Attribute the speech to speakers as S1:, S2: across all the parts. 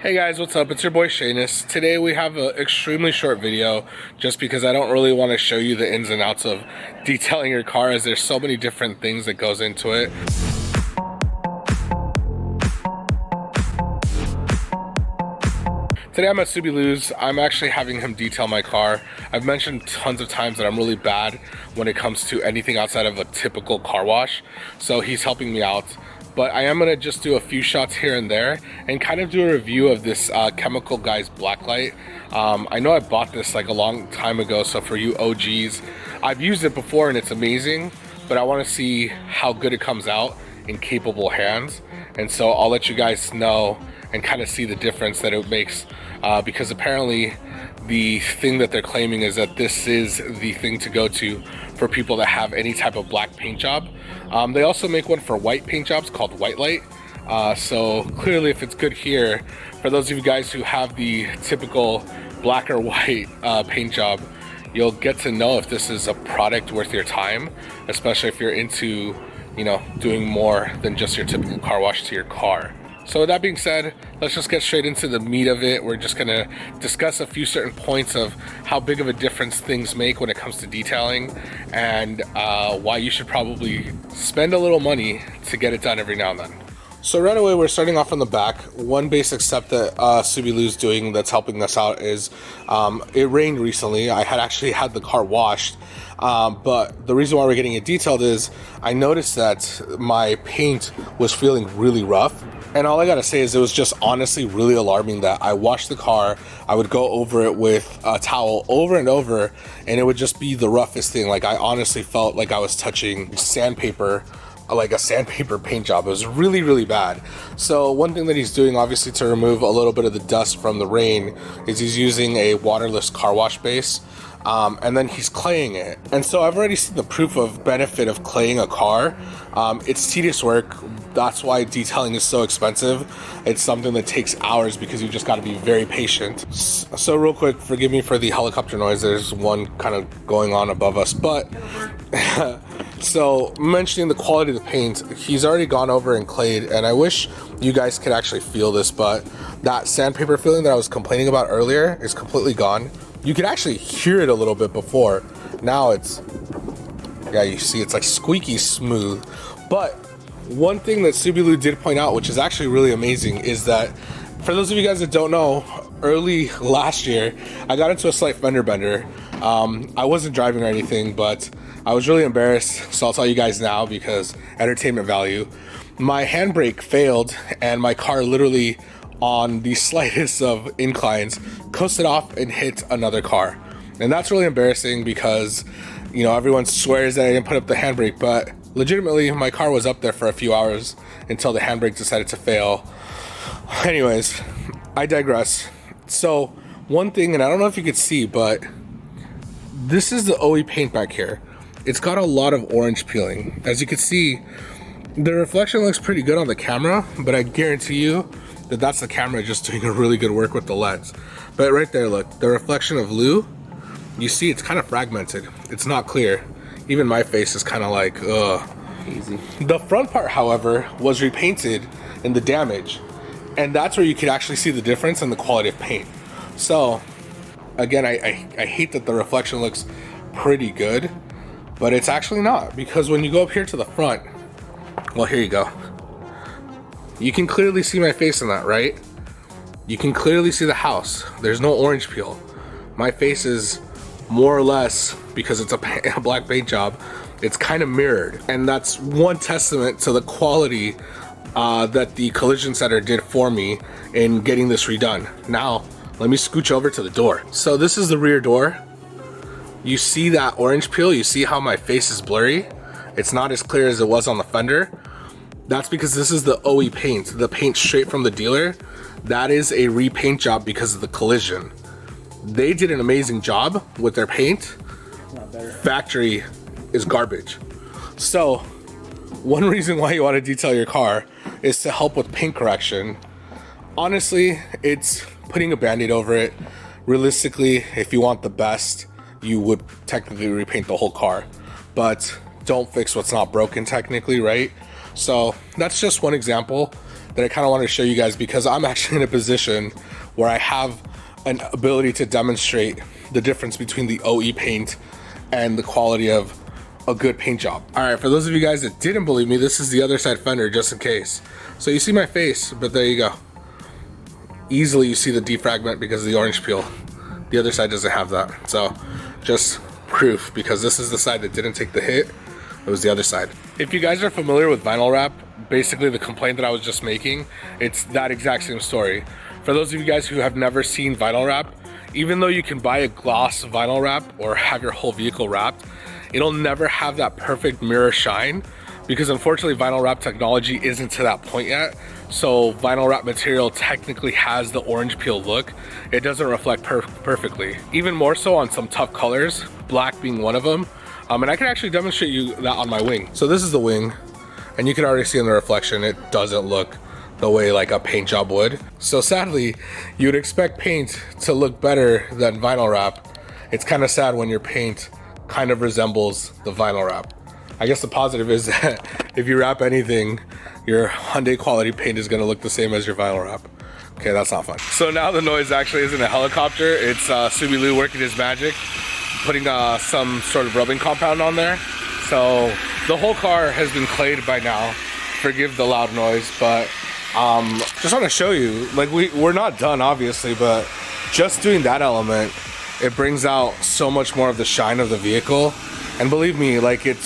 S1: Hey guys, what's up? It's your boy Shayness. Today we have an extremely short video just because I don't really want to show you the ins and outs of detailing your car, as there's so many different things that goes into it. Today I'm at Subilu's. I'm actually having him detail my car. I've mentioned tons of times that I'm really bad when it comes to anything outside of a typical car wash, so he's helping me out. But I am gonna just do a few shots here and there and kind of do a review of this Chemical Guys Blacklight. I know I bought this like a long time ago, so for you OGs, I've used it before and it's amazing, but I wanna see how good it comes out in capable hands. And so I'll let you guys know and kind of see the difference that it makes, because apparently the thing that they're claiming is that this is the thing to go to for people that have any type of black paint job. They also make one for white paint jobs called Whitelight. So clearly if it's good here, for those of you guys who have the typical black or white paint job, you'll get to know if this is a product worth your time, especially if you're into, you know, doing more than just your typical car wash to your car. So with that being said, let's just get straight into the meat of it. We're just gonna discuss a few certain points of how big of a difference things make when it comes to detailing, and why you should probably spend a little money to get it done every now and then. So right away, we're starting off from the back. One basic step that Subilu's doing that's helping us out is, it rained recently. I had actually had the car washed, but the reason why we're getting it detailed is I noticed that my paint was feeling really rough. And all I gotta say is it was just honestly really alarming that I washed the car, I would go over it with a towel over and over, and it would just be the roughest thing. Like, I honestly felt like I was touching sandpaper, like a sandpaper paint job. It was really, really bad. So one thing that he's doing, obviously, to remove a little bit of the dust from the rain is he's using a waterless car wash base. And then he's claying it. And so I've already seen the proof of benefit of claying a car. It's tedious work. That's why detailing is so expensive. It's something that takes hours because you just got to be very patient. So real quick, forgive me for the helicopter noise. There's one kind of going on above us, but so mentioning the quality of the paint, he's already gone over and clayed, and I wish you guys could actually feel this, but that sandpaper feeling that I was complaining about earlier is completely gone. You could actually hear it a little bit before. Now it's, yeah, you see it's like squeaky smooth. But one thing that Subilu did point out, which is actually really amazing, is that for those of you guys that don't know, early last year, I got into a slight fender bender. I wasn't driving or anything, but I was really embarrassed. So I'll tell you guys now because entertainment value. My handbrake failed and my car literally, on the slightest of inclines, coasted off and hit another car. And that's really embarrassing because, you know, everyone swears that I didn't put up the handbrake, but legitimately my car was up there for a few hours until the handbrake decided to fail. Anyways, I digress. So one thing, and I don't know if you could see, but this is the OE paint back here. It's got a lot of orange peeling. As you can see, the reflection looks pretty good on the camera, but I guarantee you that that's the camera just doing a really good work with the lens. But right there, look, the reflection of Lou, you see it's kind of fragmented. It's not clear. Even my face is kind of like, ugh. Easy. The front part, however, was repainted in the damage, and that's where you could actually see the difference in the quality of paint. So, again, I hate that the reflection looks pretty good, but it's actually not, because when you go up here to the front, well, here you go. You can clearly see my face in that, right? You can clearly see the house. There's no orange peel. My face is more or less, because it's a black paint job, it's kind of mirrored. And that's one testament to the quality that the collision center did for me in getting this redone. Now, let me scooch over to the door. So this is the rear door. You see that orange peel? You see how my face is blurry? It's not as clear as it was on the fender. That's because this is the OE paint, the paint straight from the dealer. That is a repaint job because of the collision. They did an amazing job with their paint. Not better. Factory is garbage. So one reason why you want to detail your car is to help with paint correction. Honestly, it's putting a band-aid over it. Realistically, if you want the best, you would technically repaint the whole car, but don't fix what's not broken technically, right? So that's just one example. that I kind of wanted to show you guys, because I'm actually in a position where I have an ability to demonstrate the difference between the OE paint and the quality of a good paint job. All right, for those of you guys that didn't believe me, this is the other side fender just in case. So you see my face, but there you go. Easily you see the defragment because of the orange peel. The other side doesn't have that. So just proof, because this is the side that didn't take the hit. It was the other side. If you guys are familiar with vinyl wrap, basically the complaint that I was just making, it's that exact same story. For those of you guys who have never seen vinyl wrap, even though you can buy a gloss vinyl wrap or have your whole vehicle wrapped, it'll never have that perfect mirror shine, because unfortunately vinyl wrap technology isn't to that point yet. So vinyl wrap material technically has the orange peel look. It doesn't reflect perfectly. Even more so on some tough colors, black being one of them. And I can actually demonstrate you that on my wing. So this is the wing, and you can already see in the reflection, it doesn't look the way like a paint job would. So sadly, you'd expect paint to look better than vinyl wrap. It's kind of sad when your paint kind of resembles the vinyl wrap. I guess the positive is that if you wrap anything, your Hyundai quality paint is gonna look the same as your vinyl wrap. Okay, that's not fun. So now the noise actually isn't a helicopter, it's Subi-Lu working his magic, putting some sort of rubbing compound on there. So the whole car has been clayed by now. Forgive the loud noise, but just want to show you, like we're not done obviously, but just doing that element, it brings out so much more of the shine of the vehicle. And believe me, like it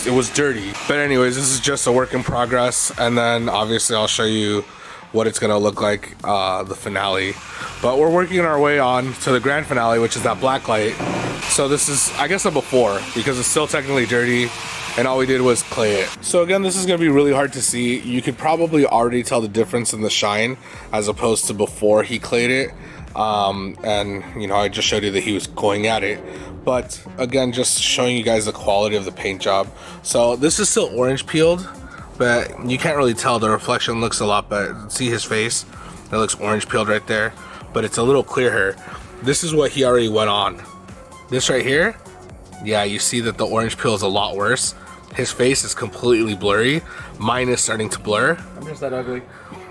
S1: was dirty. But anyways, this is just a work in progress, and then obviously I'll show you what it's gonna look like the finale. But we're working our way on to the grand finale, which is that Blacklight. So this is, I guess, a before, because it's still technically dirty and all we did was clay it. So again, this is gonna be really hard to see. You could probably already tell the difference in the shine as opposed to before he clayed it. And you know, I just showed you that he was going at it. But again, just showing you guys the quality of the paint job. So this is still orange peeled, but you can't really tell. The reflection looks a lot better. See his face? It looks orange peeled right there, but it's a little clearer. This is what he already went on. This right here, yeah, you see that the orange peel is a lot worse. His face is completely blurry. Mine is starting to blur.
S2: I'm just that ugly.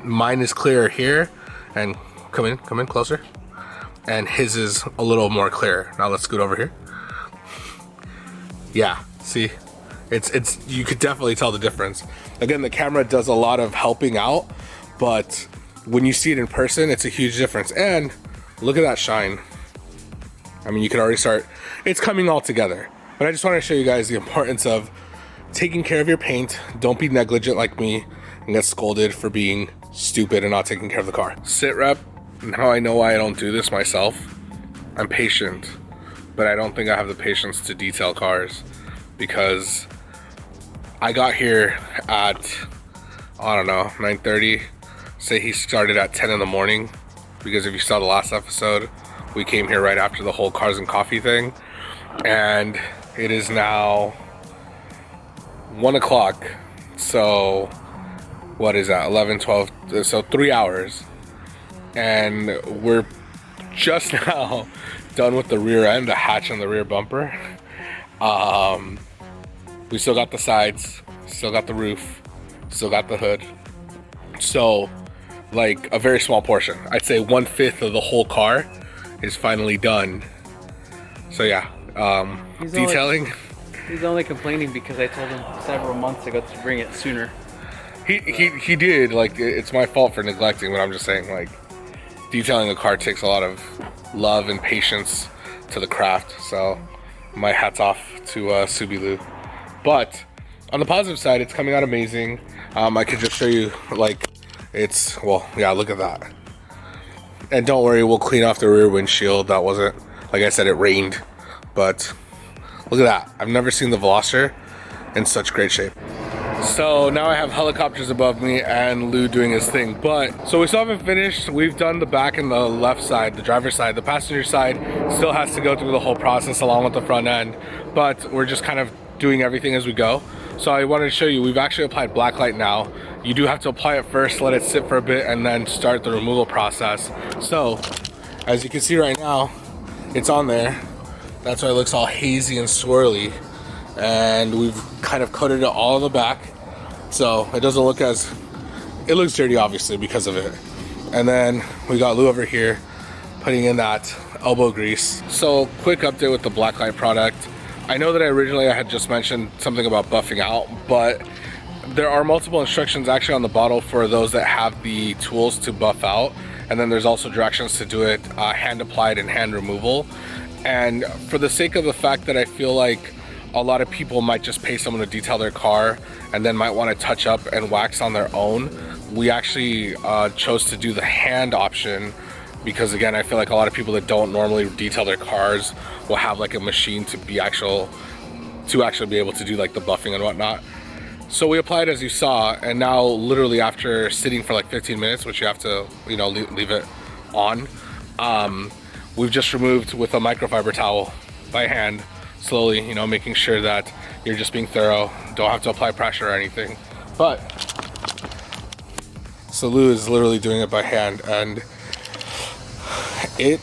S1: Mine is clearer here, and come in closer. And his is a little more clear. Now let's scoot over here. Yeah, see, it's you could definitely tell the difference. Again, the camera does a lot of helping out, but when you see it in person, it's a huge difference. And look at that shine. I mean, you can already start, it's coming all together. But I just want to show you guys the importance of taking care of your paint. Don't be negligent like me and get scolded for being stupid and not taking care of the car. Sit rep. Now I know why I don't do this myself. I'm patient, but I don't think I have the patience to detail cars, because I got here at, I don't know, 9:30. Say he started at 10 in the morning, because if you saw the last episode, we came here right after the whole cars and coffee thing. And it is now 1 o'clock. So what is that? 11, 12, so 3 hours. And we're just now done with the rear end, the hatch on the rear bumper. We still got the sides, still got the roof, still got the hood. So like a very small portion, I'd say 1/5 of the whole car is finally done. So yeah, detailing.
S2: He's only complaining because I told him several months ago to bring it sooner.
S1: He did, like, it's my fault for neglecting, but I'm just saying, like, detailing a car takes a lot of love and patience to the craft. So my hat's off to Subi-Lu. But on the positive side, it's coming out amazing. I could just show you, like, it's, well, yeah, look at that. And don't worry, we'll clean off the rear windshield. That wasn't, like I said, it rained, but look at that. I've never seen the Veloster in such great shape. So now I have helicopters above me and Lou doing his thing. But so we still haven't finished. We've done the back and the left side, the driver's side. The passenger side still has to go through the whole process along with the front end, but we're just kind of doing everything as we go. So I wanted to show you, we've actually applied Blacklight now. You do have to apply it first, let it sit for a bit, and then start the removal process. So as you can see right now, it's on there. That's why it looks all hazy and swirly. And we've kind of coated it all in the back, so it doesn't look as it looks dirty obviously because of it. And then we got Lou over here putting in that elbow grease. So quick update with the Blacklight product. I know that I had just mentioned something about buffing out, but there are multiple instructions actually on the bottle for those that have the tools to buff out. And then there's also directions to do it hand applied and hand removal. And for the sake of the fact that I feel like a lot of people might just pay someone to detail their car and then might want to touch up and wax on their own, we actually chose to do the hand option because, again, I feel like a lot of people that don't normally detail their cars will have like a machine to actually be able to do like the buffing and whatnot. So we applied as you saw, and now literally after sitting for like 15 minutes, which you have to, you know, leave it on, we've just removed with a microfiber towel by hand, slowly, you know, making sure that you're just being thorough, don't have to apply pressure or anything. But so Lou is literally doing it by hand, and it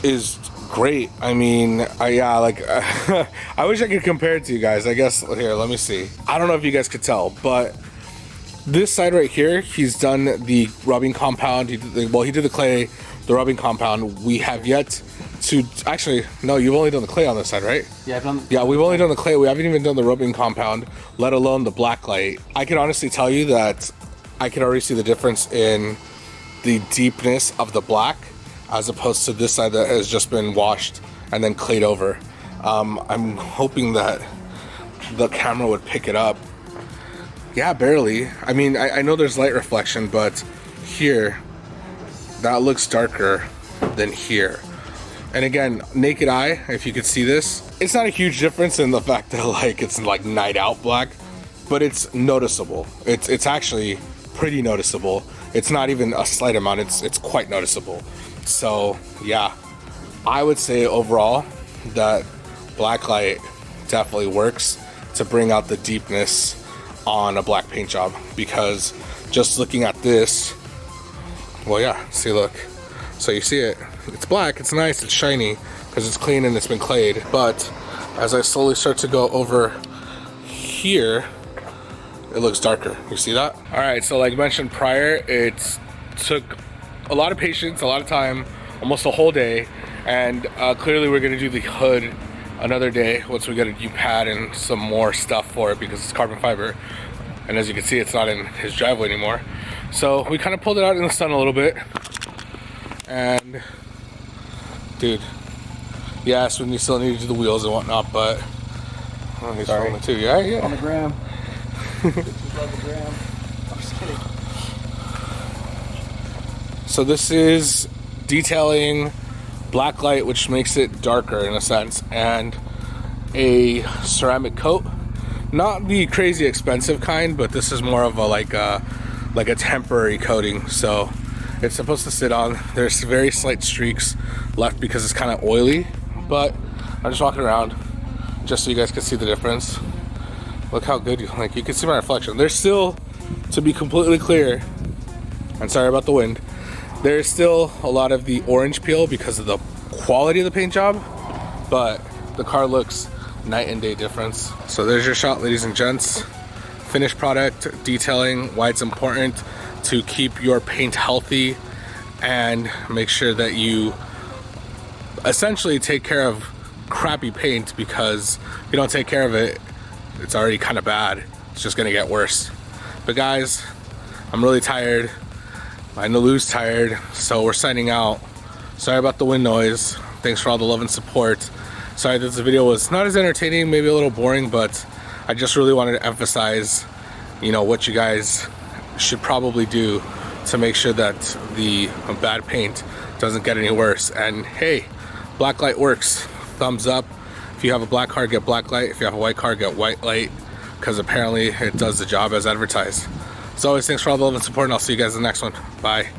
S1: is great. I mean, I wish I could compare it to you guys. I guess here, let me see. I don't know if you guys could tell, but this side right here, he's done the rubbing compound. He did the clay, the rubbing compound. We have yet to actually, no, you've only done the clay on this side, right?
S2: Yeah, I've done.
S1: Yeah, we've only done the clay. We haven't even done the rubbing compound, let alone the Blacklight. I can honestly tell you that I can already see the difference in the deepness of the black as opposed to this side that has just been washed and then clayed over. I'm hoping that the camera would pick it up. Yeah, barely. I mean, I know there's light reflection, but here, that looks darker than here. And again, naked eye, if you could see this, it's not a huge difference in the fact that like it's like night out black, but it's noticeable. It's actually pretty noticeable. It's not even a slight amount, it's quite noticeable. So yeah, I would say overall that Blacklight definitely works to bring out the deepness on a black paint job, because just looking at this, well, yeah, see, look, so you see it, it's black, it's nice, it's shiny because it's clean and it's been clayed. But as I slowly start to go over here, it looks darker. You see that? All right, so like mentioned prior, it took a lot of patience, a lot of time, almost a whole day, and clearly we're gonna do the hood another day once we get a new pad and some more stuff for it because it's carbon fiber. And as you can see, it's not in his driveway anymore. So we kind of pulled it out in the sun a little bit. And dude, yes, we still need to do the wheels and whatnot, but oh, he's filming too. Yeah.
S2: On the gram. Bitches love the gram. I'm just kidding.
S1: So this is detailing Blacklight, which makes it darker in a sense, and a ceramic coat. Not the crazy expensive kind, but this is more of a like a temporary coating. So it's supposed to sit on. There's very slight streaks left because it's kind of oily, but I'm just walking around just so you guys can see the difference. Look how good you can see my reflection. There's still, to be completely clear, I'm sorry about the wind, there's still a lot of the orange peel because of the quality of the paint job, but the car looks night and day difference. So there's your shot, ladies and gents. Finished product detailing, why it's important to keep your paint healthy and make sure that you essentially take care of crappy paint, because if you don't take care of it, it's already kind of bad. It's just gonna get worse. But guys, I'm really tired. I know Lou's tired, so we're signing out. Sorry about the wind noise. Thanks for all the love and support. Sorry that this video was not as entertaining, maybe a little boring, but I just really wanted to emphasize, you know, what you guys should probably do to make sure that the bad paint doesn't get any worse. And hey, Blacklight works. Thumbs up. If you have a black car, get Blacklight. If you have a white car, get White Light, because apparently it does the job as advertised. As always, thanks for all the love and support, and I'll see you guys in the next one. Bye.